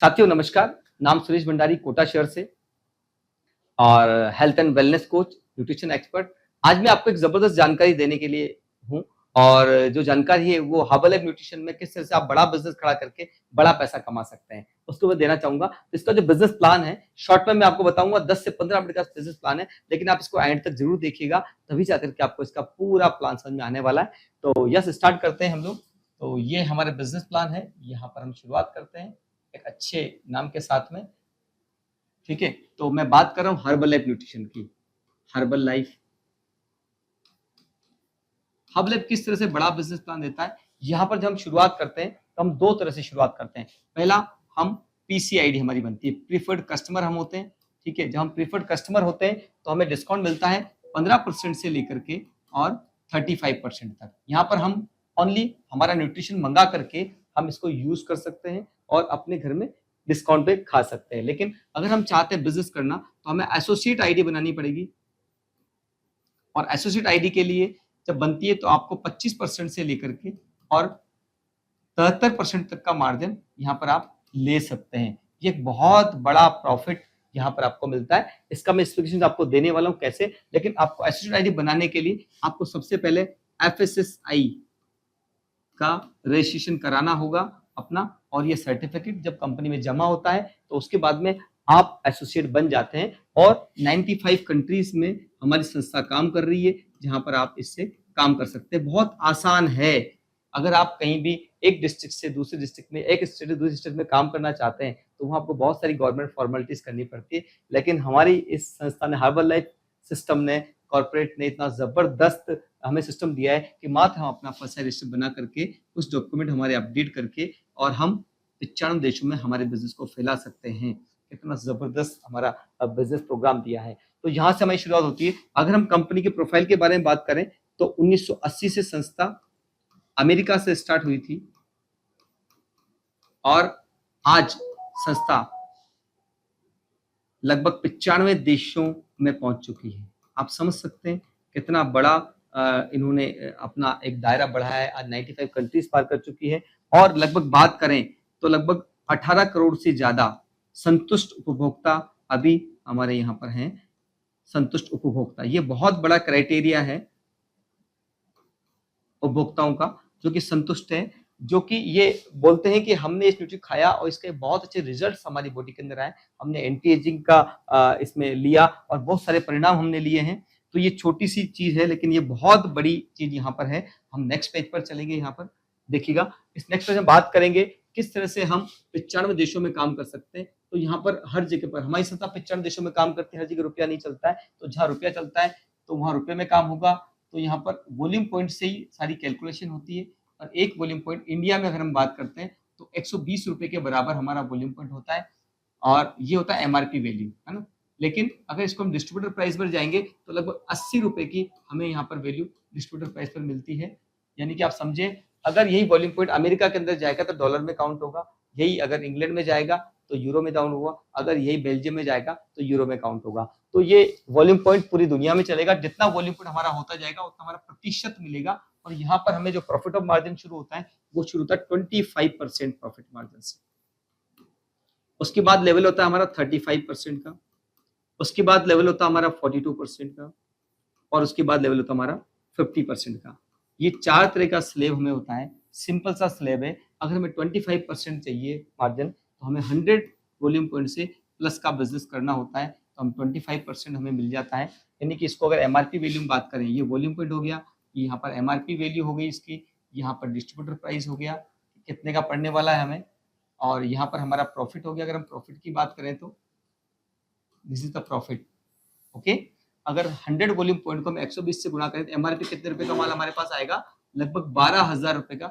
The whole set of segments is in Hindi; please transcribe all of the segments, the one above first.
साथियों नमस्कार। नाम सुरेश भंडारी कोटा शहर से और health and wellness coach, nutrition expert. आज मैं आपको एक जबरदस्त जानकारी देने के लिए हूँ और जो जानकारी है वो हर्बल न्यूट्रिशन में किस तरह से आप बड़ा बिजनेस खड़ा करके बड़ा पैसा कमा सकते हैं, उसको मैं देना चाहूंगा। तो इसका जो बिजनेस प्लान है शॉर्ट में मैं आपको बताऊंगा, 10 से 15 मिनट का बिजनेस प्लान है, लेकिन आप इसको एंड तक जरूर देखिएगा, तभी जाकर के आपको इसका पूरा प्लान समझ में आने वाला है। तो यस, स्टार्ट करते हैं हम लोग। तो ये हमारा बिजनेस प्लान है, यहाँ पर हम शुरुआत करते हैं एक अच्छे नाम के साथ में। ठीक है, तो मैं बात कर रहा हूं हर्बल लाइफ न्यूट्रिशन की। हर्बल लाइफ हर्बल लाइफ किस तरह से बड़ा बिजनेस प्लान देता है, यहां पर जब हम शुरुआत करते हैं तो हम दो तरह से शुरुआत करते हैं। पहला, हम पीसीआईडी हमारी बनती है, प्रीफर्ड कस्टमर हम होते हैं। ठीक है, जब हम प्रीफर्ड कस्टमर होते हैं तो हमें डिस्काउंट मिलता है 15% से लेकर के और 35% तक। यहाँ पर हम ओनली हमारा न्यूट्रिशन मंगा करके हम इसको यूज कर सकते हैं और अपने घर में डिस्काउंट पे खा सकते हैं। लेकिन अगर हम चाहते हैं बिजनेस करना तो हमें एसोसिएट आईडी बनानी पड़ेगी, और एसोसिएट आईडी के लिए जब बनती है तो आपको 25% से लेकर के और 73% तक का मार्जिन यहाँ पर आप ले सकते हैं। ये एक बहुत बड़ा प्रॉफिट यहाँ पर आपको मिलता है। इसका मैं एक्सप्लेनेशन आपको देने वाला हूँ कैसे। लेकिन आपको एसोसिएट आईडी बनाने के लिए आपको सबसे पहले एफएसएसआई का रजिस्ट्रेशन कराना होगा अपना, और ये सर्टिफिकेट जब कंपनी में जमा होता है तो उसके बाद में आप एसोसिएट बन जाते हैं। और 95 कंट्रीज में हमारी संस्था काम कर रही है, जहां पर आप इससे काम कर सकते हैं। बहुत आसान है। अगर आप कहीं भी एक डिस्ट्रिक्ट से दूसरे डिस्ट्रिक्ट में, एक स्टेट से दूसरे स्टेट में काम करना चाहते हैं तो वहां आपको बहुत सारी गवर्नमेंट फॉर्मेलिटीज करनी पड़ती है। लेकिन हमारी इस संस्था ने, हर्बल लाइफ सिस्टम ने, कॉर्पोरेट ने इतना जबरदस्त हमें सिस्टम दिया है कि मात्र हम अपना फर्स्ट रजिस्टर बना करके उस डॉक्यूमेंट हमारे अपडेट करके और हम 95 देशों में हमारे बिजनेस को फैला सकते हैं। कितना जबरदस्त हमारा बिजनेस प्रोग्राम दिया है। तो यहाँ से हमारी शुरुआत होती है। अगर हम कंपनी के प्रोफाइल के बारे में बात करें तो 1980 से संस्था अमेरिका से स्टार्ट हुई थी और आज संस्था लगभग 95 देशों में पहुंच चुकी है। आप समझ सकते हैं कितना बड़ा इन्होंने अपना एक दायरा बढ़ाया है। आज 95 कंट्रीज पार कर चुकी है और लगभग बात करें तो लगभग 18 करोड़ से ज्यादा संतुष्ट उपभोक्ता अभी हमारे यहाँ पर हैं। संतुष्ट उपभोक्ता, ये बहुत बड़ा क्राइटेरिया है उपभोक्ताओं का, जो कि संतुष्ट है, जो कि ये बोलते हैं कि हमने इस न्यूट्री खाया और इसके बहुत अच्छे रिजल्ट्स हमारी बॉडी के अंदर आए। हमने एंटी एजिंग का इसमें लिया और बहुत सारे परिणाम हमने लिए हैं। तो ये छोटी सी चीज है, लेकिन ये बहुत बड़ी चीज यहाँ पर है। हम नेक्स्ट पेज पर चलेंगे। यहाँ पर देखिएगा, इस नेक्स्ट पेज में बात करेंगे किस तरह से हम 95 देशों में काम कर सकते हैं। तो यहाँ पर हर जगह पर हमारी संस्था 95 देशों में काम करती है। हर जगह रुपया नहीं चलता है, तो जहाँ रुपया चलता है तो वहां रुपये में काम होगा। तो यहाँ पर वॉल्यूम पॉइंट से ही सारी कैलकुलेशन होती है। और एक वॉल्यूम पॉइंट इंडिया में अगर हम बात करते हैं तो 120 रुपए के बराबर हमारा वॉल्यूम पॉइंट होता है, और ये होता है एमआरपी वैल्यू, है ना। लेकिन अगर इसको हम डिस्ट्रीब्यूटर प्राइस पर जाएंगे तो लगभग 80 रुपए की हमें यहाँ पर वैल्यू डिस्ट्रीब्यूटर प्राइस पर मिलती है। यानी कि आप समझे, अगर यही वॉल्यूम पॉइंट अमेरिका के अंदर जाएगा तो डॉलर में काउंट होगा, यही अगर इंग्लैंड में जाएगा तो यूरो में काउंट होगा, अगर यही बेल्जियम में जाएगा तो यूरो में काउंट होगा। तो ये वॉल्यूम पॉइंट पूरी दुनिया में चलेगा। जितना वॉल्यूम पॉइंट हमारा होता जाएगा उतना हमारा प्रतिशत मिलेगा। और यहाँ पर हमें जो प्रॉफिट ऑफ मार्जिन शुरू होता है वो शुरू होता है 25% प्रॉफिट मार्जिन से। उसके बाद लेवल होता है हमारा 35% का, उसके बाद लेवल होता है हमारा 42% का, और उसके बाद लेवल होता है हमारा 50% का। ये 4 तरह का स्लेब हमें होता है। सिंपल सा स्लेब है। अगर हमें 25% चाहिए मार्जिन तो हमें 100 वॉल्यूम पॉइंट से प्लस का बिजनेस करना होता है, तो हम 25% हमें मिल जाता है। यानी कि इसको अगर एमआरपी वैल्यू बात करें, ये वॉल्यूम पॉइंट हो गया, यहाँ पर एमआरपी वैल्यू हो गई इसकी, यहाँ पर डिस्ट्रीब्यूटर प्राइस हो गया कितने का पड़ने वाला है हमें, और यहाँ पर हमारा प्रॉफिट हो गया। अगर हम प्रॉफिट की बात करें तो this is the profit. Okay, अगर 100 वॉल्यूम पॉइंट को हम 120 से गुणा करें तो एमआरपी कितने रुपए का माल हमारे पास आएगा, लगभग 12,000 रुपए का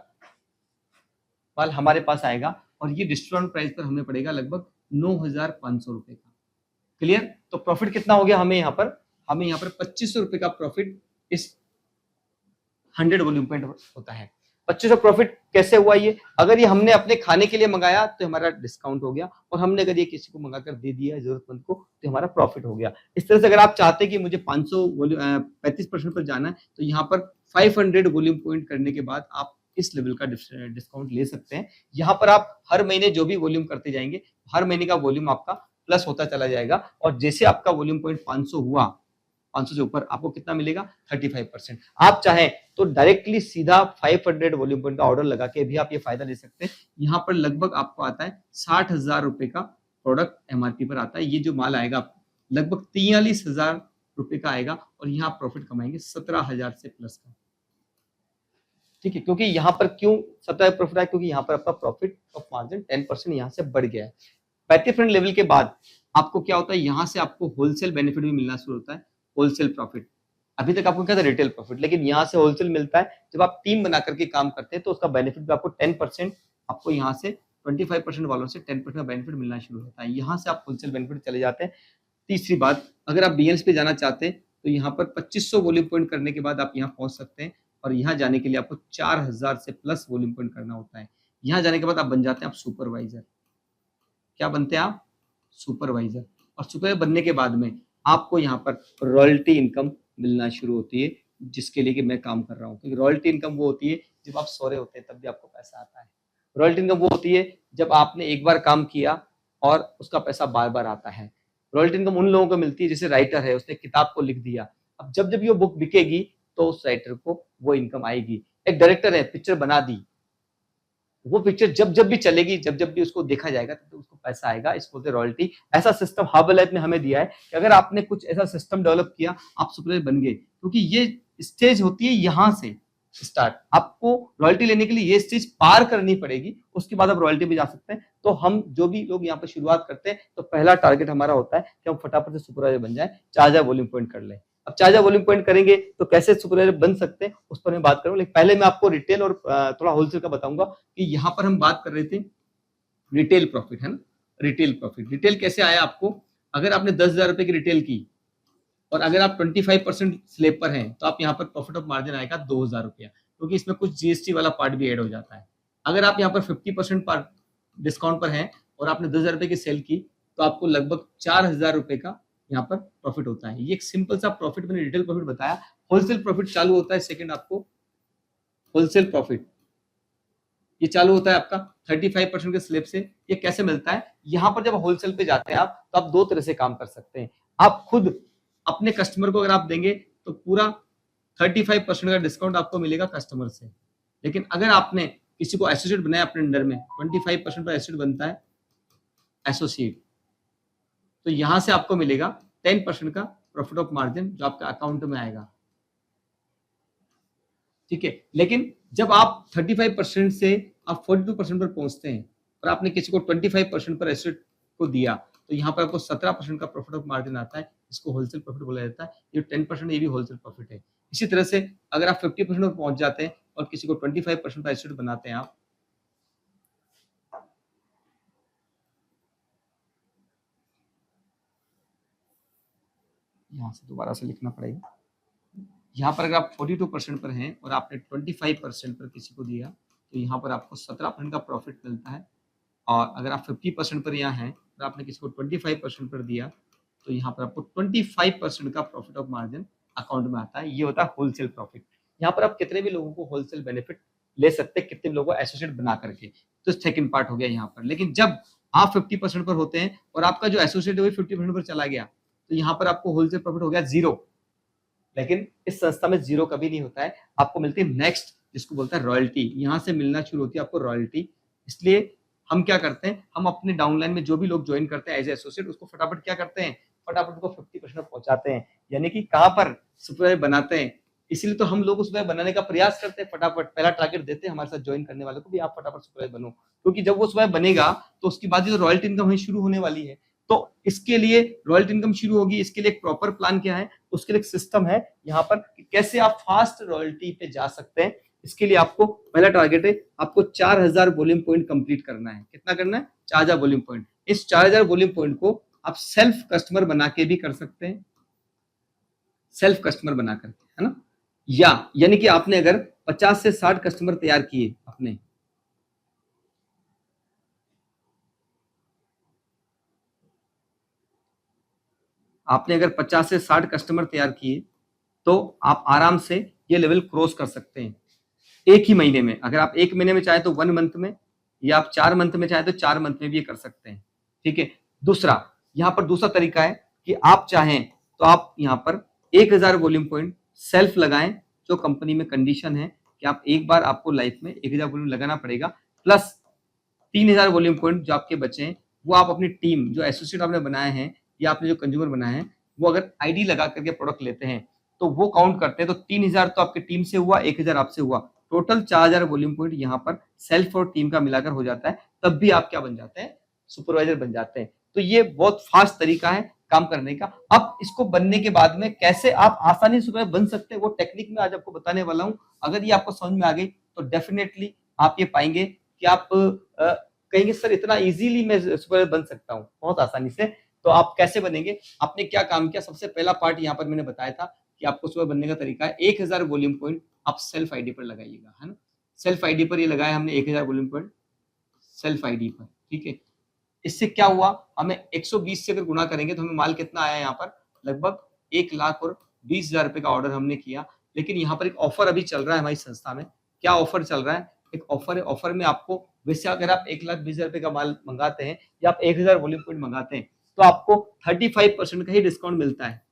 माल हमारे पास आएगा, और ये डिस्काउंट प्राइस पर हमें पड़ेगा लगभग 9,500 रुपए का। क्लियर। तो प्रॉफिट कितना हो गया हमें यहाँ पर 2500 रुपए का प्रॉफिट इस 100 वॉल्यूम पॉइंट होता है। 2500 प्रॉफिट कैसे हुआ ये, अगर ये हमने अपने खाने के लिए मंगाया तो हमारा डिस्काउंट हो गया, और हमने अगर ये किसी को मंगाकर दे दिया जरूरतमंद को तो हमारा प्रॉफिट हो गया। इस तरह से अगर आप चाहते हैं कि मुझे 500 35% पर जाना है तो यहाँ पर 500 वॉल्यूम पॉइंट करने के बाद आप इस लेवल का डिस्काउंट ले सकते हैं। यहाँ पर आप हर महीने जो भी वॉल्यूम करते जाएंगे, हर महीने का वॉल्यूम आपका प्लस होता चला जाएगा और जैसे आपका वॉल्यूम पॉइंट 500 हुआ, 500 से ऊपर आपको कितना मिलेगा 35%। आप चाहें तो डायरेक्टली सीधा 500 वॉल्यूम पॉइंट का ऑर्डर लगा के भी आप ये फायदा ले सकते हैं। यहाँ पर लगभग आपको आता है 60,000 रुपए का प्रोडक्ट एमआरपी पर आता है। ये जो माल आएगा लगभग 43,000 रुपए का आएगा और यहाँ प्रॉफिट कमाएंगे 17,000 से प्लस का। ठीक है, क्योंकि यहाँ पर क्यों 17 प्रॉफिट आया, क्योंकि यहाँ पर आपका प्रॉफिट ऑफ मार्जिन 10% यहाँ से बढ़ गया है। 35% लेवल के बाद आपको क्या होता है, यहाँ से आपको होलसेल बेनिफिट भी मिलना शुरू होता है। होलसेल प्रॉफिट, अभी तक आपको क्या था रिटेल प्रॉफिट, लेकिन यहाँ से होलसेल मिलता है। जब आप टीम बना करके काम करते हैं तो उसका बेनिफिट भी आपको 10%, आपको यहाँ से 25% वालों से 10% का बेनिफिट मिलना शुरू होता है। यहाँ से आप होलसेल बेनिफिट चले जाते हैं। तीसरी बात, अगर आप बीएनएस पे जाना चाहते हैं तो यहाँ पर 2500 वॉल्यूम पॉइंट करने के बाद आप यहाँ पहुंच सकते हैं और यहाँ जाने के लिए आपको 4000 से प्लस वॉल्यूम पॉइंट करना होता है। यहाँ जाने के बाद आप बन जाते हैं आप सुपरवाइजर। क्या बनते हैं आप? सुपरवाइजर। और सुपरवाइजर बनने के बाद में आपको यहाँ पर रॉयल्टी इनकम मिलना शुरू होती है, जिसके लिए कि मैं काम कर रहा हूँ। क्योंकि रॉयल्टी इनकम वो होती है जब आप सो रहे होते हैं तब भी आपको पैसा आता है। रॉयल्टी इनकम वो होती है जब आपने एक बार काम किया और उसका पैसा बार बार आता है। रॉयल्टी इनकम उन लोगों को मिलती है जैसे राइटर है, उसने किताब को लिख दिया, अब जब जब ये बुक बिकेगी तो उस राइटर को वो इनकम आएगी। एक डायरेक्टर है, पिक्चर बना दी, वो पिक्चर जब जब भी चलेगी, जब जब भी उसको देखा जाएगा तो उसको पैसा आएगा, इसको बोलते हैं रॉयल्टी। ऐसा सिस्टम हर्बल लाइफ ने हमें दिया है कि अगर आपने कुछ ऐसा सिस्टम डेवलप किया, आप सुपरवाइजर बन गए, क्योंकि ये स्टेज होती है यहाँ से स्टार्ट। आपको रॉयल्टी लेने के लिए ये स्टेज पार करनी पड़ेगी, उसके बाद आप रॉयल्टी पे जा सकते हैं। तो हम जो भी लोग यहाँ पर शुरुआत करते हैं तो पहला टारगेट हमारा होता है कि हम फटाफट से सुपरवाइजर बन जाए, 4000 वॉल्यूम पॉइंट कर लें। अब 4000 वॉल्यूम पॉइंट करेंगे तो कैसे सुपरवाइजर बन सकते हैं उस पर मैं बात करूंगा, लेकिन पहले मैं आपको रिटेल और थोड़ा होलसेल का बताऊंगा कि यहाँ पर हम बात कर रहे थे रिटेल प्रॉफिट, है ना। रिटेल प्रॉफिट, रिटेल कैसे आया आपको? अगर आपने 10,000 रुपए की रिटेल की और अगर आप 25% स्लैब पर हैं तो आप यहाँ पर प्रॉफिट ऑफ मार्जिन आएगा 2,000 रुपया, क्योंकि इसमें कुछ जीएसटी वाला पार्ट भी ऐड हो जाता है। अगर आप यहाँ पर 50% डिस्काउंट पर हैं और आपने 10,000 रुपए की सेल की तो आपको लगभग 4,000 रुपए का यहाँ पर प्रॉफिट होता है। ये एक सिंपल सा प्रॉफिट मैंने रिटेल प्रॉफिट बताया। होलसेल प्रॉफिट चालू होता है सेकंड, आपको होलसेल प्रॉफिट ये चालू होता है आपका 35% के स्लैब से। ये कैसे मिलता है? यहाँ पर जब होलसेल पे जाते हैं आप तो आप दो तरह से काम कर सकते हैं। आप खुद अपने कस्टमर को अगर आप देंगे तो पूरा 35% का डिस्काउंट आपको मिलेगा कस्टमर से। लेकिन अगर आपने किसी को एसोसिएट बनाया अपने अंडर में, 25% पर एसोसिएट बनता है एसोसिएट, तो यहां से आपको मिलेगा 10% का प्रॉफिट ऑफ मार्जिन जो आपके अकाउंट में आएगा। ठीक है, लेकिन जब आप 35% से आप 42% पर पहुंचते हैं और आपने किसी को 25% पर एसेट को दिया तो यहाँ पर आपको 17% का प्रॉफिट ऑफ मार्जिन आता है। इसको होलसेल प्रॉफिट बोला जाता है। ये 10% ये भी होलसेल प्रॉफिट है। इसी तरह से अगर आप 50% पर पहुंच जाते हैं और किसी को 25% पर एसेट बनाते हैं आप, यहाँ से दोबारा से लिखना पड़ेगा। यहाँ पर अगर आप 42% पर हैं और आपने 25% पर किसी को दिया तो यहाँ पर आपको 17% का प्रॉफिट मिलता है। और अगर आप 50% पर यहाँ हैं और आपने किसी को 25% पर दिया तो यहाँ पर आपको 25% का प्रॉफिट ऑफ मार्जिन अकाउंट में आता है। ये होता है होलसेल प्रॉफिट। यहाँ पर आप कितने भी लोगों को होलसेल बेनिफिट ले सकते हैं, कितने भी लोगों को एसोसिएट बना करके, तो सेकंड पार्ट हो गया यहाँ पर। लेकिन जब आप 50% पर होते हैं और आपका जो एसोसिएट है वो 50% पर चला गया तो यहाँ पर आपको होलसेल प्रॉफिट हो गया 0। लेकिन इस संस्था में 0 कभी नहीं होता है, आपको मिलती है नेक्स्ट, जिसको बोलता है रॉयल्टी। यहाँ से मिलना शुरू होती है आपको रॉयल्टी। इसलिए हम क्या करते हैं, हम अपने डाउनलाइन में जो भी लोग ज्वाइन करते हैं एज एसोसिएट, उसको फटाफट क्या करते हैं, फटाफट उसको 50% पहुंचाते हैं। यानी कि कहाँ पर सुपरवाइजर बनाते हैं। इसलिए तो हम लोग उसमें बनाने का प्रयास करते हैं। फटाफट पहला टारगेट देते हैं हमारे साथ ज्वाइन करने वाले को भी, आप फटाफट सुपरवाइजर बनो, क्योंकि जब वो सुपरवाइजर बनेगा तो उसके बाद जो रॉयल्टी इनकम हमें शुरू होने वाली है। तो इसके लिए रॉयल्टी इनकम शुरू होगी, इसके लिए एक प्रॉपर प्लान क्या है, उसके लिए एक सिस्टम है यहाँ पर कैसे आप फास्ट रॉयल्टी पे जा सकते हैं। इसके लिए आपको पहला टारगेट है, आपको 4000 वॉल्यूम पॉइंट कंप्लीट करना है। कितना करना है? 4000 वॉल्यूम पॉइंट। इस 4000 वॉल्यूम पॉइंट को आप सेल्फ कस्टमर बना के भी कर सकते हैं, सेल्फ कस्टमर बना करके, है ना। या यानी कि आपने अगर 50 से 60 कस्टमर तैयार किए अपने, आपने अगर 50 से 60 कस्टमर तैयार किए तो आप आराम से ये लेवल क्रॉस कर सकते हैं। एक ही महीने में। अगर आप एक महीने में चाहे तो 1 मंथ में, या आप 4 मंथ में चाहे तो 4 मंथ में भी ये कर सकते हैं। ठीक है। दूसरा, यहाँ पर दूसरा तरीका है कि आप चाहें तो आप यहाँ पर 1000 वॉल्यूम पॉइंट सेल्फ लगाएं। जो कंपनी में कंडीशन है कि आप एक बार आपको लाइफ में 1000 वॉल्यूम लगाना पड़ेगा, प्लस 3000 वॉल्यूम पॉइंट जो आपके बचे हैं वो आप अपनी टीम, जो एसोसिएट आपने बनाए हैं या आपने जो कंज्यूमर बनाए हैं, वो अगर आईडी लगा करके प्रोडक्ट लेते हैं तो वो काउंट करते हैं। तो 3000 तो आपकी टीम से हुआ, 1000 आपसे हुआ, टोटल 4000 वॉल्यूम पॉइंट यहाँ पर सेल्फ और टीम का मिलाकर हो जाता है। तब भी आप क्या बन जाते हैं, सुपरवाइजर बन जाते हैं। तो ये बहुत फास्ट तरीका है काम करने का। अब इसको बनने के बाद में कैसे आप आसानी से बन सकते हैं, वो टेक्निक में आज आपको बताने वाला हूं। अगर ये आपको समझ में आ गई तो डेफिनेटली आप ये पाएंगे कि आप कहेंगे सर इतना इजीली मैं सुपरवाइजर बन सकता हूं, बहुत आसानी से। तो आप कैसे बनेंगे, आपने क्या काम किया, सबसे पहला पार्ट यहाँ पर मैंने बताया था कि आपको सुपरवाइजर बनने का तरीका है 1000 वॉल्यूम पॉइंट आप सेल्फ आईडी पर लगाइएगा, है ना। सेल्फ आईडी पर ये लगाया हमने 1000 वॉल्यूम पॉइंट सेल्फ आईडी पर। ठीक है। इससे क्या हुआ, हमें 120 से अगर गुणा करेंगे तो हमें माल कितना आया, यहाँ पर लगभग 1,20,000 रुपए का ऑर्डर हमने किया। लेकिन यहाँ पर एक ऑफर अभी चल रहा है हमारी संस्था में। क्या ऑफर चल रहा है, एक ऑफर है। ऑफर में आपको, वैसे अगर आप 1,20,000 रुपए का माल मंगाते हैं या आप 1000 वॉल्यूम पॉइंट मंगाते हैं तो आपको 35% का ही डिस्काउंट मिलता है।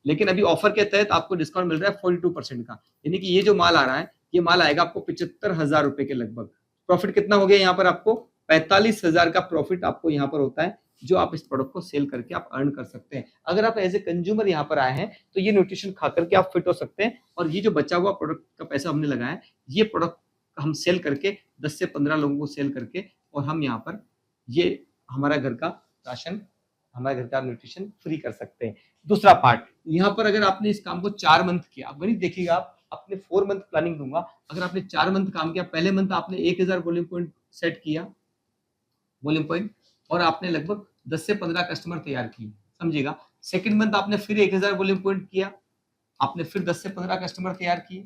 लेकिन अभी ऑफर के तहत आपको डिस्काउंट मिल रहा है 42% का। यानी कि ये जो माल आ रहा है, ये माल आएगा आपको 75,000 रुपए के लगभग। प्रॉफिट कितना हो गया यहाँ पर, आपको 45,000 का प्रॉफिट आपको यहाँ पर होता है, जो आप इस प्रोडक्ट को सेल करके आप अर्न कर सकते हैं। अगर आप एज ए कंज्यूमर यहाँ पर आए हैं तो ये न्यूट्रिशन खा करके आप फिट हो सकते हैं। और ये जो बचा हुआ प्रोडक्ट का पैसा हमने लगाया है, ये प्रोडक्ट हम सेल करके 10 से 15 लोगों को सेल करके, और हम यहाँ पर ये हमारा घर का राशन, हमारे घर का न्यूट्रिशन फ्री कर सकते हैं। दूसरा पार्ट, यहाँ पर अगर आपने इस काम को 4 मंथ किया, अब गणित देखिएगा, आप अपने 4 मंथ प्लानिंग दूंगा। अगर आपने 4 मंथ काम किया, पहले मंथ आपने 1000 वॉल्यूम पॉइंट सेट किया वॉल्यूम पॉइंट, और आपने लगभग 10 से 15 कस्टमर तैयार किए, समझिएगा। सेकंड मंथ आपने फिर 1000 वॉल्यूम पॉइंट किया, आपने फिर 10 से 15 कस्टमर तैयार किए।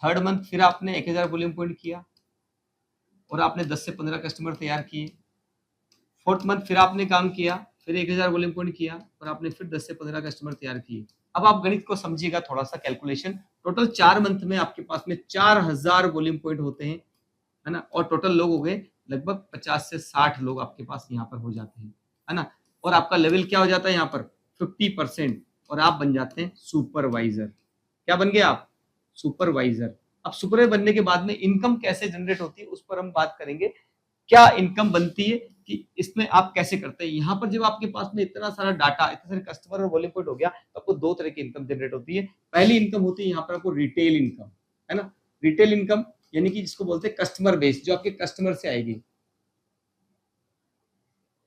थर्ड मंथ फिर आपने 1000 वॉल्यूम पॉइंट किया और आपने 10 से 15 कस्टमर तैयार किए। फोर्थ मंथ फिर आपने काम किया, फिर 1000 वॉल्यूम पॉइंट किया और आपने फिर 10 से 15 कस्टमर तैयार किए। अब आप गणित को समझिएगा थोड़ा सा, कैलकुलेशन। टोटल 4 मंथ में आपके पास में 4000 वॉल्यूम पॉइंट होते हैं, है ना। और टोटल लोग हो गए लगभग 50 से 60 लोग आपके पास यहाँ पर हो जाते हैं, है ना। और आपका लेवल क्या हो जाता है यहाँ पर 50%, और आप बन जाते हैं सुपरवाइजर। क्या बन गए आप, सुपरवाइजर। अब सुपरवाइजर बनने के बाद में इनकम कैसे जनरेट होती है उस पर हम बात करेंगे। क्या इनकम बनती है कि इसमें आप कैसे करते हैं। यहाँ पर जब आपके पास में इतना सारा डाटा, इतने सारे कस्टमर और वॉल्यूम पॉइंट हो गया, तो आपको 2 तरह की इनकम जनरेट होती है। पहली इनकम होती है यहाँ पर आपको रिटेल इनकम, है ना। रिटेल इनकम यानी कि जिसको बोलते हैं कस्टमर बेस, जो आपके कस्टमर से आएगी।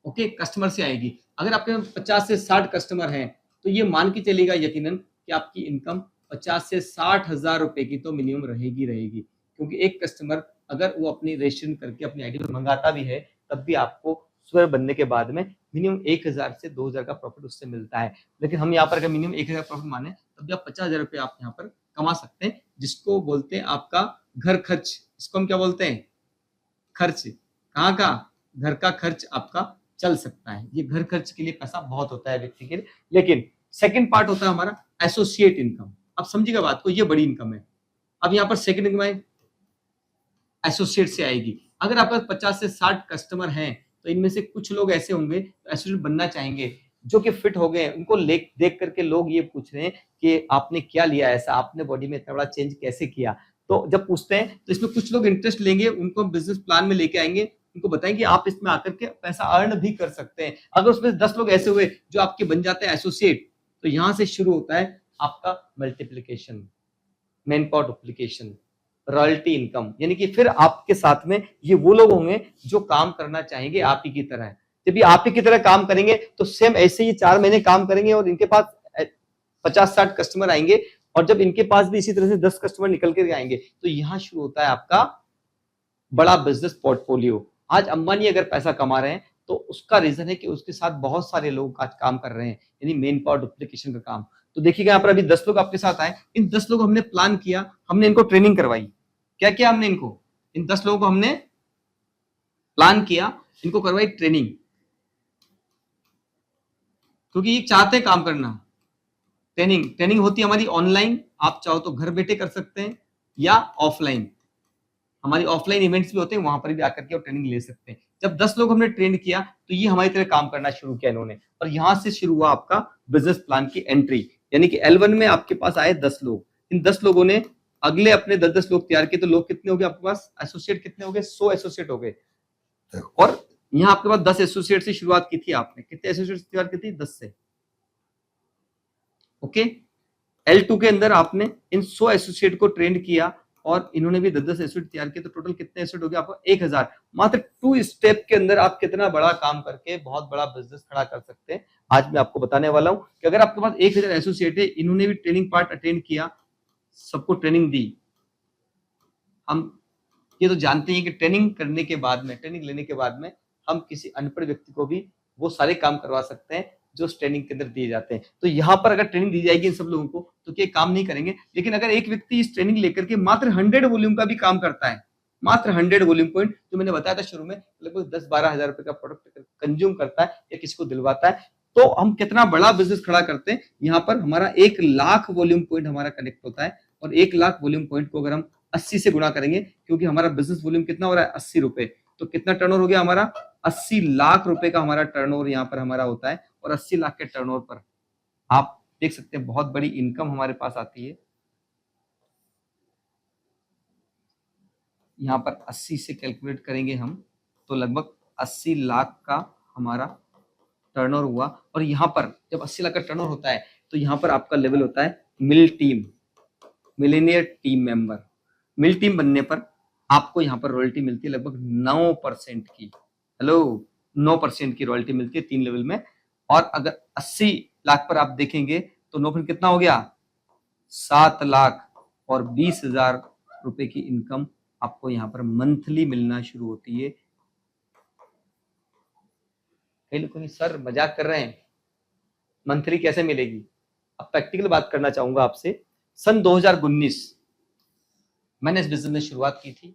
ओके, कस्टमर से आएगी। अगर आपके 50 से 60 कस्टमर हैं तो ये मान के चलेगा यकीनन कि आपकी इनकम 50 से 60,000 रुपए की तो मिनिमम रहेगी रहेगी। क्योंकि एक कस्टमर अगर वो अपनी रजिस्ट्रेशन करके अपनी आईडी पर मंगाता भी है, तब भी आपको सुपरवाइजर बनने के बाद में मिनिमम 1000 से 2000 का प्रॉफिट उससे मिलता है। लेकिन हम यहाँ पर अगर मिनिमम 1000 प्रॉफिट माने, तब भी आप 50,000 रुपए आप यहाँ पर कमा सकते हैं, जिसको बोलते हैं आपका घर खर्च। इसको हम क्या बोलते हैं, खर्च। कहाँ का, घर का खर्च आपका चल सकता है। ये घर खर्च के लिए पैसा बहुत होता है व्यक्ति के लिए। लेकिन सेकंड पार्ट होता है हमारा एसोसिएट इनकम। अब समझिएगा बात को, ये बड़ी इनकम है। अब यहाँ पर सेकंड इनकम एसोसिएट से आएगी। अगर आपके 50 से 60 कस्टमर हैं तो इनमें से कुछ लोग ऐसे होंगे तो एसोसिएट बनना चाहेंगे, जो कि फिट हो गए हैं। उनको देख करके लोग ये पूछ रहे हैं कि आपने क्या लिया ऐसा, आपने बॉडी में इतना बड़ा चेंज कैसे किया। तो जब पूछते हैं तो इसमें कुछ लोग इंटरेस्ट लेंगे, उनको बिजनेस प्लान में लेके आएंगे, उनको बताएंगे आप इसमें आकर के पैसा अर्न भी कर सकते हैं। अगर उसमें 10 लोग ऐसे हुए जो आपके बन जाते हैं एसोसिएट, तो यहां से शुरू होता है आपका multiplication, man power duplication, royalty income. यानी कि फिर आपके साथ में ये वो लोग होंगे जो काम करना चाहेंगे आप ही की तरह। जब ये आप ही की तरह काम करेंगे तो सेम ऐसे ही 4 महीने काम करेंगे और इनके पास 50-60 कस्टमर आएंगे, और जब इनके पास भी इसी तरह से 10 कस्टमर निकल कर आएंगे, तो यहां शुरू होता है आपका बड़ा बिजनेस पोर्टफोलियो। आज अंबानी अगर पैसा कमा रहे हैं तो उसका रीजन है कि उसके साथ बहुत सारे लोग आज काम कर रहे हैं, यानी मेन पावर डुप्लीकेशन का काम। तो देखिएगा यहाँ पर अभी 10 लोग आपके साथ आए, इन 10 लोग हमने प्लान किया, हमने इनको ट्रेनिंग करवाई। क्या किया हमने इनको, इन 10 लोगों को हमने प्लान किया, इनको करवाई ट्रेनिंग, क्योंकि ये चाहते हैं काम करना। ट्रेनिंग होती है हमारी ऑनलाइन, आप चाहो तो घर बैठे कर सकते हैं, या ऑफलाइन। हमारी ऑफलाइन इवेंट्स भी होते हैं, वहां पर भी आकर के और ट्रेनिंग ले सकते हैं। जब 10 लोग हमने ट्रेन किया तो ये हमारी तरह काम करना शुरू किया इन्होंने, और यहाँ से शुरू हुआ आपका बिजनेस प्लान की एंट्री। यानी कि L1 में आपके पास आए 10 लोग, इन 10 लोगों ने अगले अपने 10-10 लोग तैयार किए, तो लोग कितने हो गए आपके पास, एसोसिएट कितने हो गए, 100 एसोसिएट हो गए। और यहाँ आपके पास 10 एसोसिएट से शुरुआत की थी आपने, कितने एसोसिएट तैयार की थी, 10 से। ओके, L2 के अंदर आपने इन 100 एसोसिएट को ट्रेंड किया और इन्होंने भी 10-10 एसोसिएट तैयार किए, तो टोटल कितने एसोसिएट हो गए आपको, 1000। मात्र 2 स्टेप के अंदर आप कितना बड़ा काम करके बहुत बड़ा बिजनेस खड़ा कर सकते हैं, आज मैं आपको बताने वाला हूं। कि अगर आपके पास 1000 एसोसिएट है, इन्होंने भी ट्रेनिंग पार्ट अटेंड किया, सबको ट्रेनिंग दी। हम ये तो जानते हैं कि ट्रेनिंग करने के बाद में, ट्रेनिंग लेने के बाद में हम किसी अनपढ़ व्यक्ति को भी वो सारे काम करवा सकते हैं जो उस ट्रेनिंग के अंदर दिए जाते हैं। तो यहाँ पर अगर ट्रेनिंग दी जाएगी इन सब लोगों को तो क्या काम नहीं करेंगे। लेकिन अगर एक व्यक्ति इस ट्रेनिंग लेकर के मात्र 100 वॉल्यूम का भी काम करता है, मात्र 100 वॉल्यूम पॉइंट, जो मैंने बताया था शुरू में, लगभग 10-12 हजार रुपए का प्रोडक्ट कंज्यूम करता है या किसी को दिलवाता है, तो हम कितना बड़ा बिजनेस खड़ा करते हैं। यहाँ पर हमारा 1 लाख वॉल्यूम पॉइंट हमारा कनेक्ट होता है, और 1 लाख वॉल्यूम पॉइंट को अगर हम 80 से गुणा करेंगे, क्योंकि हमारा बिजनेस वॉल्यूम कितना हो रहा है, 80 रुपए, तो कितना टर्नओवर हो गया हमारा, 80 लाख रुपए का हमारा टर्नओवर यहाँ पर हमारा होता है। और 80 लाख के टर्नओवर पर आप देख सकते हैं बहुत बड़ी इनकम हमारे पास आती है। यहाँ पर 80 से कैलकुलेट करेंगे हम, तो लगभग 80 लाख का हमारा टर्नओवर हुआ। और यहाँ पर जब 80 लाख का टर्नओवर होता है, तो यहाँ पर आपका लेवल होता है मिल टीम, मिलेनियर टीम मेंबर। मिल टीम बनने पर आपको यहाँ पर रॉयल्टी मिलती है लगभग 9% की। हेलो, 9% की रॉयल्टी मिलती है 3 लेवल में। और अगर 80 लाख पर आप देखेंगे तो 9% कितना हो गया, 7 लाख और 20,000 रुपए की इनकम आपको यहाँ पर मंथली मिलना शुरू होती है। कई लोग कहेंगे सर मजाक कर रहे हैं, मंथली कैसे मिलेगी। अब प्रैक्टिकल बात करना चाहूंगा आपसे। सन 2019 मैंने इस बिजनेस में शुरुआत की थी,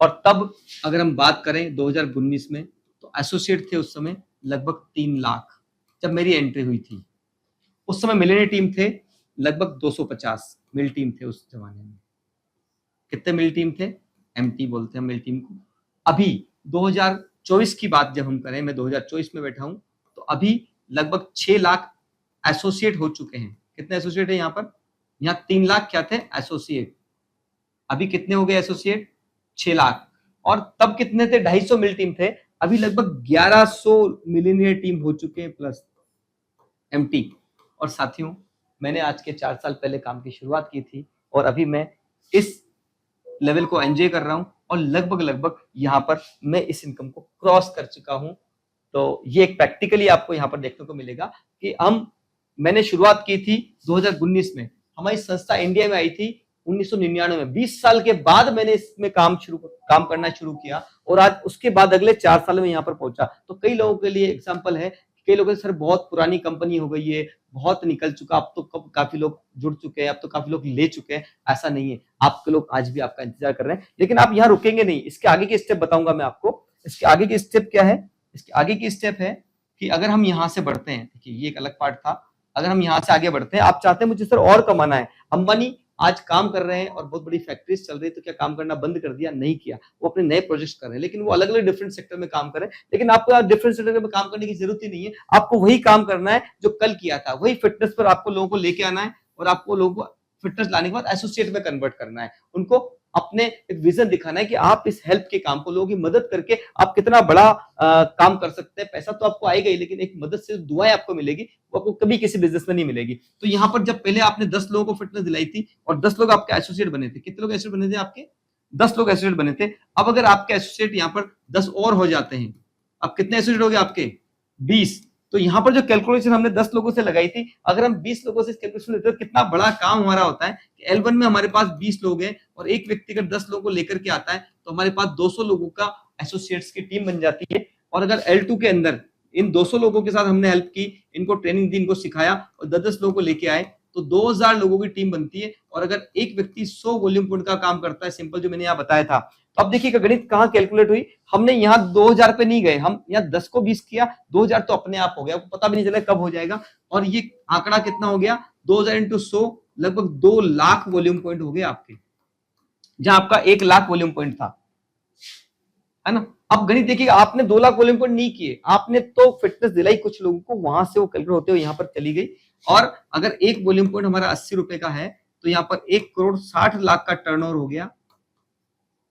और तब अगर हम बात करें 2019 में, तो एसोसिएट थे उस समय लगभग 3 लाख जब मेरी एंट्री हुई थी। उस समय मिलेनियर टीम थे लगभग 250 मिल टीम थे उस जमाने में। कितने मिल टीम थे, एमटी बोलते हैं मिल टीम को। अभी 2024 की बात जब हम करें, मैं 2024 में बैठा हूं, तो अभी लगभग 6 लाख एसोसिएट हो चुके हैं। कितने एसोसिएट है यहाँ पर, यहाँ 3 लाख क्या थे एसोसिएट, अभी कितने हो गए एसोसिएट, 6 लाख। और तब कितने थे, 250 मिल टीम थे, अभी लगभग 1100 मिलीनियर टीम हो चुके हैं प्लस एमटी। और साथियों, मैंने आज के 4 साल पहले काम की शुरुआत की थी, और अभी मैं इस लेवल को एंजॉय कर रहा हूं, और लगभग यहाँ पर मैं इस इनकम को क्रॉस कर चुका हूं। तो ये एक प्रैक्टिकली आपको यहाँ पर देखने को मिलेगा कि मैंने शुरुआत की थी 2019 में, हमारी संस्था इंडिया में आई थी 1999 में। 20 साल के बाद मैंने इसमें काम करना शुरू किया, और आज उसके बाद अगले 4 साल में यहाँ पर पहुंचा। तो कई लोगों के लिए एग्जाम्पल है, कई लोग सर बहुत पुरानी कंपनी हो गई है, बहुत निकल चुका, अब तो काफी लोग जुड़ चुके हैं, अब तो काफी लोग ले चुके हैं। ऐसा नहीं है, आपके लोग आज भी आपका इंतजार कर रहे हैं। लेकिन आप यहाँ रुकेंगे नहीं, इसके आगे की स्टेप बताऊंगा मैं आपको। इसके आगे की स्टेप क्या है, इसके आगे की स्टेप है कि अगर हम यहाँ से बढ़ते हैं, देखिए ये एक अलग पार्ट था, अगर हम यहाँ से आगे बढ़ते हैं, आप चाहते हैं मुझे सर और कमाना है। अंबानी आज काम कर रहे हैं और बहुत बड़ी फैक्ट्रीज चल रही है, तो क्या काम करना बंद कर दिया, नहीं किया, वो अपने नए प्रोजेक्ट कर रहे हैं, लेकिन वो अलग अलग डिफरेंट सेक्टर में काम कर रहे हैं। लेकिन आपको डिफरेंट सेक्टर में काम करने की जरूरत ही नहीं है, आपको वही काम करना है जो कल किया था, वही फिटनेस पर आपको लोगों को लेके आना है, और आपको लोगों को फिटनेस लाने के बाद एसोसिएट में कन्वर्ट करना है। उनको अपने एक विजन दिखाना है कि आप इस हेल्प के काम को, लोगों की मदद करके आप कितना बड़ा काम कर सकते हैं। पैसा तो आपको आएगा ही, लेकिन एक मदद से दुआएं आपको मिलेगी, वो आपको कभी किसी बिजनेस में नहीं मिलेगी। तो यहाँ पर जब पहले आपने 10 लोगों को फिटनेस दिलाई थी और 10 लोग आपके एसोसिएट बने थे, कितने लोग एसोसिएट बने थे आपके, 10 लोग एसोसिएट बने थे। अब अगर आपके एसोसिएट यहाँ पर 10 और हो जाते हैं, अब कितने एसोसिएट हो गए आपके, 20। तो यहाँ पर जो कैलकुलेशन हमने 10 लोगों से लगाई थी, अगर हम 20 लोगों से कैलकुलेशन लेते हैं, कितना बड़ा काम हमारा होता है कि L1 में हमारे पास 20 लोग हैं, और एक व्यक्ति अगर 10 लोगों को लेकर के आता है, तो हमारे पास 200 लोगों का एसोसिएट्स की टीम बन जाती है। और अगर L2 के अंदर इन 200 लोगों के साथ हमने हेल्प की, इनको ट्रेनिंग दी, इनको सिखाया, और 10-10 लोगों को लेके आए, तो 2000 लोगों की टीम बनती है। और अगर एक व्यक्ति 100 वॉल्यूम पॉइंट का काम करता है, सिंपल जो मैंने यहाँ बताया था, तो अब देखिए गणित कहाँ कैलकुलेट हुई, हमने यहाँ 2000 पे नहीं गए, हम यहाँ 10 को 20 किया, 2000 तो अपने आप हो गया, आपको पता भी नहीं चला कब हो जाएगा। और ये आंकड़ा कितना हो गया, 2000 × 100, लगभग 2 लाख वॉल्यूम पॉइंट हो गए आपके, जहां आपका 1 लाख वॉल्यूम पॉइंट था, है ना। अब गणित देखिए, आपने 2 लाख वॉल्यूम पॉइंट नहीं किए, आपने तो फिटनेस दिलाई कुछ लोगों को, वहां से वो कैलकुलेट होते हुए यहाँ पर चली गई। और अगर एक वॉल्यूम पॉइंट हमारा 80 रुपए का है, तो यहाँ पर 1 करोड़ 60 लाख का टर्नओवर हो गया।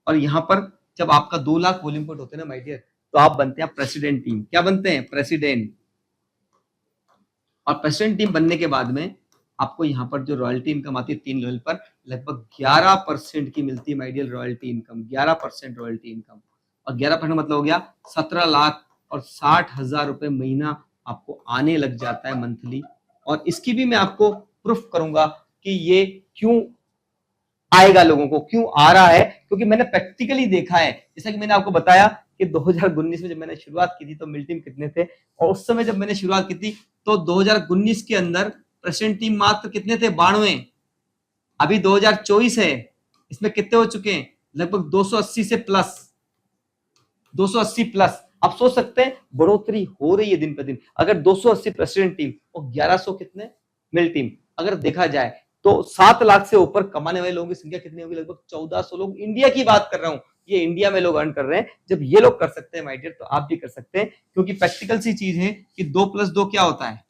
और यहाँ पर जब आपका 2 लाख वॉल्यूम पॉइंट होते हैं ना माय डियर, तो आप बनते हैं प्रेसिडेंट टीम। क्या बनते हैं? प्रेसिडेंट। और प्रेसिडेंट टीम बनने के बाद में आपको यहाँ पर जो रॉयल्टी इनकम आती है 3 लेवल पर, लगभग 11% की मिलती है my dear royalty income. 11% royalty income, और 11% मतलब हो गया 17,60,000 रुपए महीना आपको आने लग जाता है मंथली। और इसकी भी मैं आपको प्रूफ करूंगा कि ये क्यों आएगा, लोगों को क्यों आ रहा है, क्योंकि मैंने प्रैक्टिकली देखा है। जैसा कि मैंने आपको बताया कि 2019 में जब मैंने शुरुआत की थी तो मिल टीम कितने थे, और उस समय जब मैंने शुरुआत की थी तो 2019 के अंदर प्रेसिडेंट टीम मात्र कितने थे? 92। अभी 2024 है, इसमें कितने हो चुके हैं? लगभग 280 से प्लस, 280 प्लस। आप सोच सकते हैं बढ़ोतरी हो रही है दिन पर दिन। अगर 280 प्रेसिडेंट टीम और 1100 कितने मिल टीम, अगर देखा जाए तो 7 लाख से ऊपर कमाने वाले लोगों की संख्या कितनी होगी? लगभग 1400 लोग। इंडिया की बात कर रहा हूं, ये इंडिया में लोग अर्न कर रहे हैं। जब ये लोग कर सकते हैं माय डियर, तो आप भी कर सकते हैं, क्योंकि प्रैक्टिकल सी चीज है कि 2+2 क्या होता है?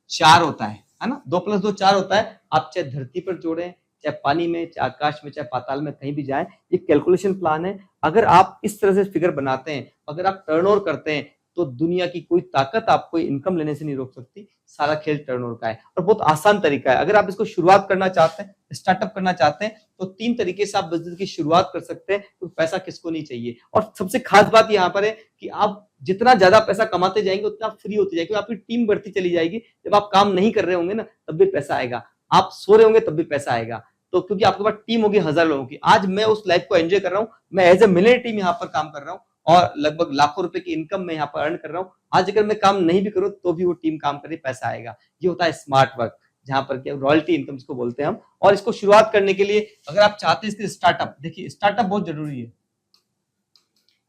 4 होता है ना। 2+2 4 होता है। आप चाहे धरती पर जोड़ें, चाहे पानी में, चाहे आकाश में, चाहे पाताल में, कहीं भी जाए, ये कैलकुलेशन प्लान है। अगर आप इस तरह से फिगर बनाते हैं, अगर आप टर्नओवर करते हैं, तो दुनिया की कोई ताकत आपको इनकम लेने से नहीं रोक सकती। सारा खेल टर्नओवर का है, और बहुत आसान तरीका है। अगर आप इसको शुरुआत करना चाहते हैं, स्टार्टअप करना चाहते हैं, तो 3 तरीके से आप बिजनेस की शुरुआत कर सकते हैं। तो पैसा किसको नहीं चाहिए। और सबसे खास बात यहाँ पर है कि आप जितना ज्यादा पैसा कमाते जाएंगे उतना फ्री होते जाएंगे, आपकी टीम बढ़ती चली जाएगी। जब आप काम नहीं कर रहे होंगे ना, तब भी पैसा आएगा। आप सो रहे होंगे तब भी पैसा आएगा। तो क्योंकि आपके पास टीम होगी 1000 लोगों की। आज मैं उस लाइफ को एंजॉय कर रहा हूं, मैं एज ए मिलियनेयर टीम यहाँ पर काम कर रहा हूं, और लगभग लाखों रुपए की इनकम मैं यहाँ पर अर्न कर रहा हूं। आज अगर मैं काम नहीं भी करूं तो भी वो टीम काम करे, पैसा आएगा। ये होता है स्मार्ट वर्क, जहां पर क्या रॉयल्टी इनकम जिसको बोलते हैं हम। और इसको शुरुआत करने के लिए अगर आप चाहते हैं इसके स्टार्टअप, देखिए स्टार्टअप बहुत जरूरी है।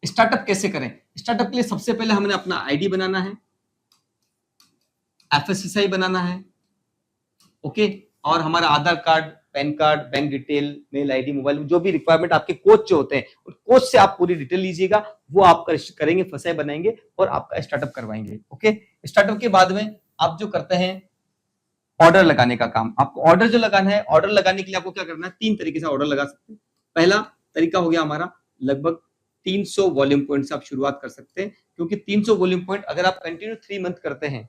स्टार्टअप कैसे करें? स्टार्टअप के लिए सबसे पहले हमने अपना आईडी बनाना है, एफएसएसआई बनाना है, ओके। और हमारा Aadhaar card, PAN card, bank detail, mail ID, mobile, जो भी रिक्वायरमेंट आपके कोच जो होते हैं, उन कोच से आप पूरी डिटेल लीजिएगा। वो आप करेंगे, फसाई बनाएंगे और आपका स्टार्टअप करवाएंगे, ओके। स्टार्टअप के बाद में आप जो करते हैं ऑर्डर लगाने का काम। आपको ऑर्डर जो लगाना है, ऑर्डर लगाने के लिए आपको क्या करना है? 3 तरीके से ऑर्डर लगा सकते हैं। पहला तरीका हो गया हमारा, लगभग 300 वॉल्यूम पॉइंट से आप शुरुआत कर सकते हैं, क्योंकि 300 वॉल्यूम पॉइंट अगर आप कंटिन्यू 3 मंथ करते हैं,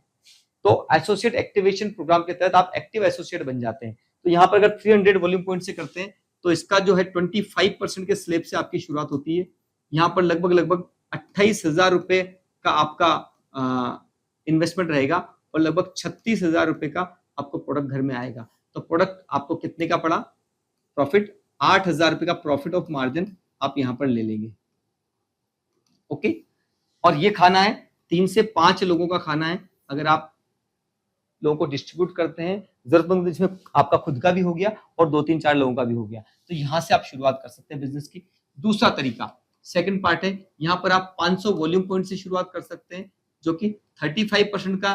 तो एसोसिएट एक्टिवेशन प्रोग्राम के तहत आप एक्टिव एसोसिएट बन जाते हैं। तो यहाँ पर अगर 300 वॉल्यूम पॉइंट से करते हैं, तो इसका जो है 25% के स्लैब से आपकी शुरुआत होती है। यहाँ पर लगभग लगभग 28,000 रुपए का आपका इन्वेस्टमेंट रहेगा, और लगभग 36,000 रुपए का आपको प्रोडक्ट घर में आएगा। तो प्रोडक्ट आपको कितने का पड़ा? प्रॉफिट 8,000 रुपए का प्रॉफिट ऑफ मार्जिन आप यहाँ पर ले लेंगे, ओके। और ये खाना है 3 से 5 लोगों का खाना है। अगर आप लोगों को डिस्ट्रीब्यूट करते हैं जरूरतमंद, जिसमें आपका खुद का भी हो गया और 2-3-4 लोगों का भी हो गया, तो यहां से आप शुरुआत कर सकते हैं बिजनेस की। दूसरा तरीका, सेकंड पार्ट है, यहां पर आप 500 वॉल्यूम पॉइंट से शुरुआत कर सकते हैं, जो कि 35% का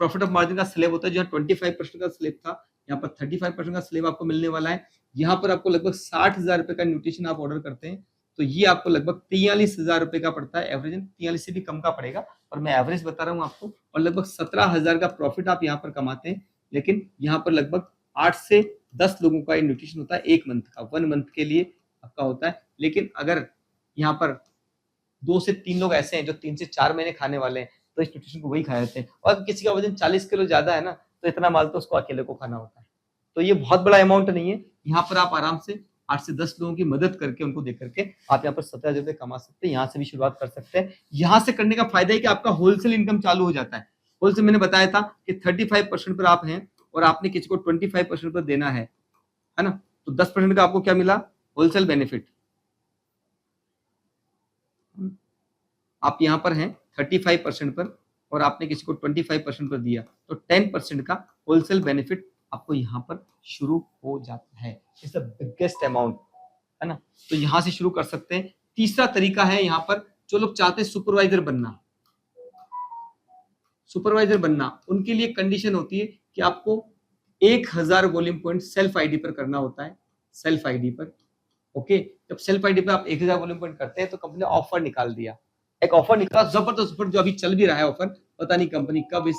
प्रॉफिट ऑफ मार्जिन का स्लेब होता है। जहां 25% का स्लेब था, यहाँ पर 35% का स्लेब आपको मिलने वाला है। यहाँ पर आपको लगभग 60,000 रुपए का न्यूट्रिशन आप ऑर्डर करते हैं, तो ये आपको लगभग 43,000 रुपए का पड़ता है। एवरेज 43 से भी कम का पड़ेगा, और मैं एवरेज बता रहा हूँ आपको। और लगभग 17,000 का प्रॉफिट आप यहाँ पर कमाते हैं। लेकिन यहाँ पर लगभग 8 से 10 लोगों का न्यूट्रिशन होता है 1 मंथ का, 1 मंथ के लिए आपका होता है। लेकिन अगर यहाँ पर 2 से 3 लोग ऐसे हैं जो 3 से 4 महीने खाने वाले हैं, तो इस न्यूट्रिशन को वही खाए जाते हैं। और किसी का वजन 40 किलो ज्यादा है ना, तो इतना माल तो उसको अकेले को खाना होता है। तो ये बहुत बड़ा अमाउंट नहीं है। यहाँ पर आप आराम से 8 से 10 लोगों की मदद करके, उनको दे करके आप यहाँ पर 17,000 रुपए कमा सकते हैं। यहाँ से भी शुरुआत कर सकते हैं। यहाँ से करने का फायदा है कि आपका होलसेल इनकम चालू हो जाता है। होलसेल मैंने बताया था कि 35% पर आप हैं, और आपने किसी को 25% पर देना है ना, तो 10% का आपको क्या मिला? Wholesale benefit. आप यहाँ पर हैं 35% पर, और आपने किसी को 25% पर दिया, तो 10% का होलसेल बेनिफिट आपको यहाँ पर शुरू हो जाता है। इट्स द बिगेस्ट अमाउंट, है ना। तो यहाँ से शुरू कर सकते हैं। तीसरा तरीका है यहाँ पर, जो लोग चाहते हैं सुपरवाइजर बनना, सुपरवाइजर बनना, उनके लिए कंडीशन होती है कि आपको 1000 वॉल्यूम पॉइंट सेल्फ आईडी पर करना होता है। सेल्फ आईडी पर ओके, जब सेल्फ आईडी पे आप 1000 वॉल्यूम पॉइंट करते हैं तो कंपनी ने ऑफर निकाल दिया, एक ऑफर निकाला जबरदस्त ऑफर, जो अभी चल भी रहा है ऑफर, पता नहीं कंपनी कब इस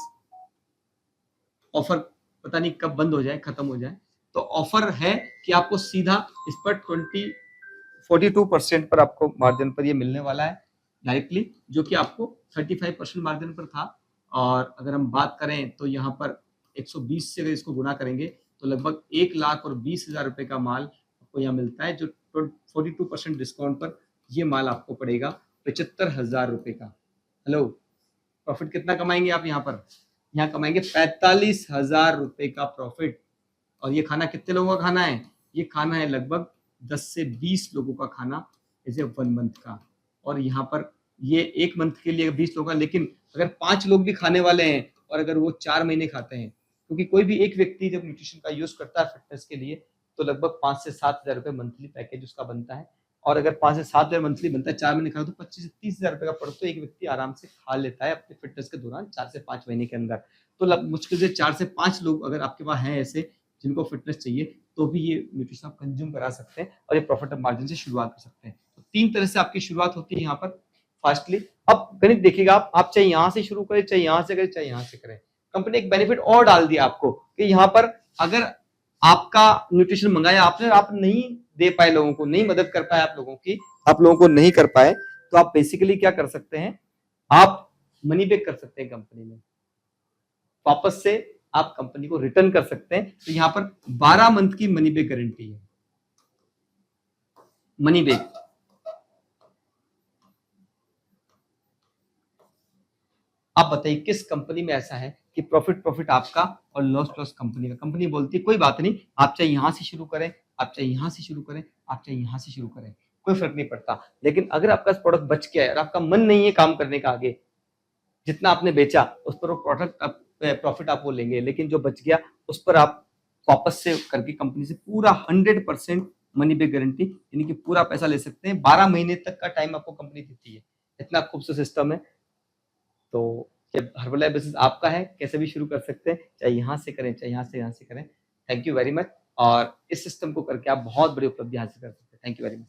ऑफर पता नहीं कब बंद हो जाए, खत्म हो जाए। तो ऑफर है कि आपको सीधा इस पर 42% पर आपको मार्जिन पर ये मिलने वाला है डायरेक्टली, जो कि आपको 35% मार्जिन पर था। और अगर हम बात करें तो यहाँ पर 120 से अगर इसको गुना करेंगे तो लगभग 1,20,000 रुपए का माल आपको यहाँ मिलता है, जो 42% डिस्काउंट पर ये माल आपको पड़ेगा 75,000 रुपए का। हेलो, प्रॉफिट कितना कमाएंगे आप यहाँ पर? यहाँ कमाएंगे 45,000 रुपए का प्रॉफिट। और ये खाना कितने लोगों का खाना है? ये खाना है लगभग 10 से 20 लोगों का खाना इसे 1 मंथ का। और यहाँ पर ये 1 मंथ के लिए 20 लोगों का, लेकिन अगर 5 लोग भी खाने वाले हैं और अगर वो 4 महीने खाते हैं, क्योंकि कोई भी एक व्यक्ति जब न्यूट्रिशन का यूज करता है फिटनेस के लिए तो लगभग 5 से 7,000 रुपए मंथली पैकेज उसका बनता है। और अगर 5 से 7,000 मंथली बनता है, 4 महीने खाओ तो 25 से 30,000 रुपए का पड़ता है, तो एक व्यक्ति आराम से खा लेता है अपने फिटनेस के दौरान 4 से 5 महीने के अंदर। तो मुश्किल से 4 से 5 लोग अगर आपके पास हैं ऐसे जिनको फिटनेस चाहिए, तो भी ये न्यूट्रिशन आप कंज्यूम करा सकते हैं और ये प्रॉफिट मार्जिन से शुरुआत कर सकते हैं। तो 3 तरह से आपकी शुरुआत होती है यहाँ पर फास्टली। अब गणित देखिएगा, आप चाहे यहाँ से शुरू करें, चाहे यहाँ से करें, चाहे यहाँ से करें, कंपनी एक बेनिफिट और डाल दिया आपको कि यहाँ पर अगर आपका न्यूट्रिशन मंगाया आपने, आप नहीं दे पाए लोगों को, नहीं मदद कर पाए आप लोगों को नहीं कर पाए, तो आप बेसिकली क्या कर सकते हैं, आप मनी बैक कर सकते हैं कंपनी में, वापस से आप कंपनी को रिटर्न कर सकते हैं। तो यहाँ पर 12 मंथ की मनी बैक गारंटी है। मनी बैक आप बताइए किस कंपनी में ऐसा है कि प्रॉफिट आपका और लॉस कंपनी का? कंपनी बोलती है कोई बात नहीं, आप चाहे यहां से शुरू करें, आप चाहे यहां से शुरू करें, आप चाहे यहां से शुरू करें, कोई फर्क नहीं पड़ता। लेकिन अगर आपका प्रोडक्ट बच गया है और आपका मन नहीं है काम करने का आगे, जितना आपने बेचा उस पर वो प्रोडक्ट प्रॉफिट आप वो लेंगे, लेकिन जो बच गया उस पर आप वापस से करके कंपनी से पूरा 100% मनी बैक गारंटी, यानी कि पूरा पैसा ले सकते हैं। 12 महीने तक का टाइम आपको कंपनी देती है। इतना खूबसूरत सिस्टम है। तो ये हर्बल बिजनेस आपका है, कैसे भी शुरू कर सकते हैं, चाहे यहाँ से करें, चाहे यहाँ से करें। Thank you very much. और इस सिस्टम को करके आप बहुत बड़ी उपलब्धि हासिल कर सकते हैं। Thank you very much.